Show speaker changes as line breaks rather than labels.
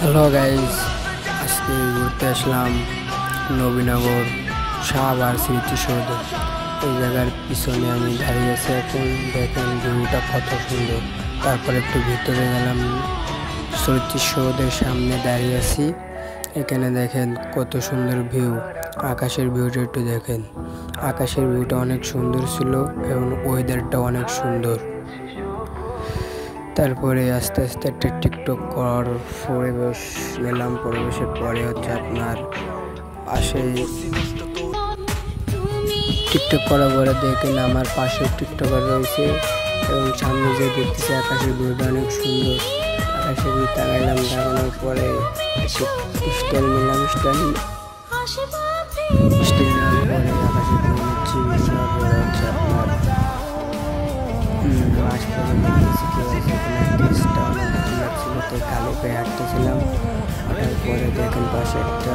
Hello guys, আজকে ঘুরতে আসলাম নবীনগর শাহবাগ স্মৃতিসৌধ। এই জায়গার পিছনে আমি দাঁড়িয়ে আছি। এখন দেখেন ভিউটা কত সুন্দর। তারপর একটু ভিতরে গেলাম, স্মৃতিসৌধের সামনে দাঁড়িয়ে আছি। এখানে দেখেন কত সুন্দর ভিউ, আকাশের ভিউটা একটু দেখেন। আকাশের ভিউটা অনেক সুন্দর ছিল এবং ওয়েদারটা অনেক সুন্দর। তারপরে আস্তে আস্তে একটা টিকটক করার পরিবেশ নিলাম। পরিবেশের পরে হচ্ছে আপনার পাশে টিকটক করার পরে দেখেন আমার পাশে টিকটকার রয়েছে এবং সামনে যে দেখতেছে আকাশের ভিউটা অনেক সুন্দর। আকাশের ভিউ তাকাইলাম, তাকানোর পরে স্টাইল নিলাম। স্টাইল নেওয়ার পরে আকাশের ভিউ নিচ্ছি। নেওয়ার পরে হচ্ছে আপনার মাস পর্যন্ত দেখতেছি কেউ আছে কিনা। টেস্টটা অনেক ভালো লাগছিল, তাই কালো পেয়ে হাঁটতেছিলাম। হাঁটার পরে দেখেন পাশে একটা